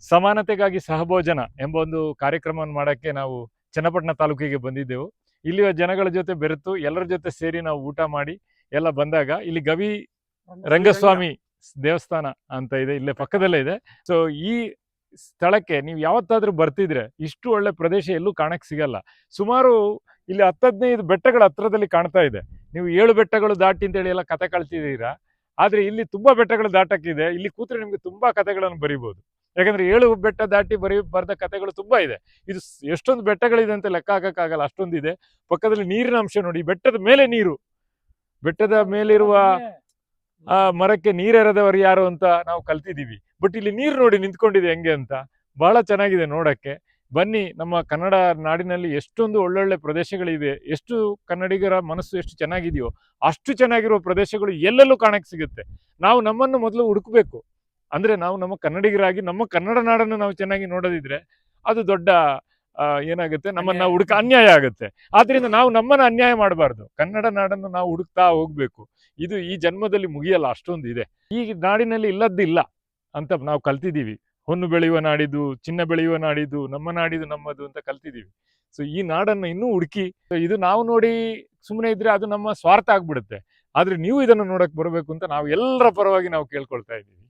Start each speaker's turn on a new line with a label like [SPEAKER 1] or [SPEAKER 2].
[SPEAKER 1] ಸಮಾನತೆಗಾಗಿ ಸಹಭೋಜನ ಎಂಬ ಒಂದು ಕಾರ್ಯಕ್ರಮವನ್ನು ಮಾಡೋಕ್ಕೆ ನಾವು ಚನ್ನಪಟ್ಟಣ ತಾಲೂಕಿಗೆ ಬಂದಿದ್ದೆವು. ಇಲ್ಲಿಯ ಜನಗಳ ಜೊತೆ ಬೆರೆತು ಎಲ್ಲರ ಜೊತೆ ಸೇರಿ ನಾವು ಊಟ ಮಾಡಿ ಎಲ್ಲ ಬಂದಾಗ ಇಲ್ಲಿ ಗವಿ ರಂಗಸ್ವಾಮಿ ದೇವಸ್ಥಾನ ಅಂತ ಇದೆ, ಇಲ್ಲೇ ಪಕ್ಕದಲ್ಲೇ ಇದೆ. ಸೊ ಈ ಸ್ಥಳಕ್ಕೆ ನೀವು ಯಾವತ್ತಾದ್ರೂ ಬರ್ತಿದ್ರೆ ಇಷ್ಟು ಒಳ್ಳೆ ಪ್ರದೇಶ ಎಲ್ಲೂ ಕಾಣಕ್ಕೆ ಸಿಗಲ್ಲ. ಸುಮಾರು ಇಲ್ಲಿ 10-15 ಬೆಟ್ಟಗಳ ಹತ್ರದಲ್ಲಿ ಕಾಣ್ತಾ ಇದೆ. ನೀವು 7 ಬೆಟ್ಟಗಳು ದಾಟಿ ಅಂತೇಳಿ ಎಲ್ಲ ಕತೆ ಕಳ್ತಿದ್ದೀರಾ, ಆದ್ರೆ ಇಲ್ಲಿ ತುಂಬಾ ಬೆಟ್ಟಗಳು ದಾಟಕ್ಕಿದೆ. ಇಲ್ಲಿ ಕೂತ್ರೆ ನಿಮ್ಗೆ ತುಂಬಾ ಕತೆಗಳನ್ನು ಬರಿಬಹುದು. ಯಾಕಂದ್ರೆ 7 ಬೆಟ್ಟ ದಾಟಿ ಬರ್ದ ಕತೆಗಳು ತುಂಬಾ ಇದೆ. ಇದು ಎಷ್ಟೊಂದು ಬೆಟ್ಟಗಳಿದೆ ಅಂತ ಲೆಕ್ಕ ಹಾಕಕ್ಕಾಗಲ್ಲ, ಅಷ್ಟೊಂದಿದೆ. ಪಕ್ಕದಲ್ಲಿ ನೀರಿನ ಅಂಶ ನೋಡಿ, ಬೆಟ್ಟದ ಮೇಲೆ ನೀರು, ಬೆಟ್ಟದ ಮೇಲಿರುವ ಆ ಮರಕ್ಕೆ ನೀರೆರೆದವರು ಯಾರು ಅಂತ ನಾವು ಕಲ್ತಿದ್ದೀವಿ. ಬಟ್ ಇಲ್ಲಿ ನೀರು ನೋಡಿ ನಿಂತ್ಕೊಂಡಿದೆ ಹೆಂಗೆ ಅಂತ, ಬಹಳ ಚೆನ್ನಾಗಿದೆ ನೋಡಕ್ಕೆ. ಬನ್ನಿ, ನಮ್ಮ ಕನ್ನಡ ನಾಡಿನಲ್ಲಿ ಎಷ್ಟೊಂದು ಒಳ್ಳೊಳ್ಳೆ ಪ್ರದೇಶಗಳಿವೆ. ಎಷ್ಟು ಕನ್ನಡಿಗರ ಮನಸ್ಸು ಎಷ್ಟು ಚೆನ್ನಾಗಿದೆಯೋ ಅಷ್ಟು ಚೆನ್ನಾಗಿರುವ ಪ್ರದೇಶಗಳು ಎಲ್ಲೆಲ್ಲೂ ಕಾಣಕ್ಕೆ ಸಿಗುತ್ತೆ. ನಾವು ನಮ್ಮನ್ನು ಮೊದಲು ಹುಡುಕ್ಬೇಕು. ಅಂದ್ರೆ ನಾವು ನಮ್ಮ ಕನ್ನಡಿಗರಾಗಿ ನಮ್ಮ ಕನ್ನಡ ನಾಡನ್ನು ನಾವು ಚೆನ್ನಾಗಿ ನೋಡೋದಿದ್ರೆ ಅದು ದೊಡ್ಡ ಏನಾಗುತ್ತೆ, ನಮ್ಮನ್ನ ಅನ್ಯಾಯ ಆಗುತ್ತೆ. ಆದ್ರಿಂದ ನಾವು ನಮ್ಮನ್ನ ಅನ್ಯಾಯ ಮಾಡಬಾರ್ದು, ಕನ್ನಡ ನಾಡನ್ನು ನಾವು ಹುಡುಕ್ತಾ ಹೋಗ್ಬೇಕು. ಇದು ಈ ಜನ್ಮದಲ್ಲಿ ಮುಗಿಯಲ್ಲ, ಅಷ್ಟೊಂದು ಇದೆ. ಈ ನಾಡಿನಲ್ಲಿ ಇಲ್ಲದ್ದಿಲ್ಲ ಅಂತ ನಾವು ಕಲ್ತಿದ್ದೀವಿ. ಹೊನ್ನು ಬೆಳೆಯುವ ನಾಡಿದು, ಚಿನ್ನ ಬೆಳೆಯುವ ನಾಡಿದು, ನಮ್ಮ ನಾಡಿದು ನಮ್ಮದು ಅಂತ ಕಲ್ತಿದ್ದೀವಿ. ಸೊ ಈ ನಾಡನ್ನು ಇನ್ನೂ ಹುಡುಕಿ, ಇದು ನಾವು ನೋಡಿ ಸುಮ್ಮನೆ ಇದ್ರೆ ಅದು ನಮ್ಮ ಸ್ವಾರ್ಥ ಆಗ್ಬಿಡುತ್ತೆ. ಆದ್ರೆ ನೀವು ಇದನ್ನು ನೋಡಕ್ ಬರಬೇಕು ಅಂತ ನಾವು ಎಲ್ಲರ ಪರವಾಗಿ ನಾವು ಕೇಳ್ಕೊಳ್ತಾ ಇದ್ದೀವಿ.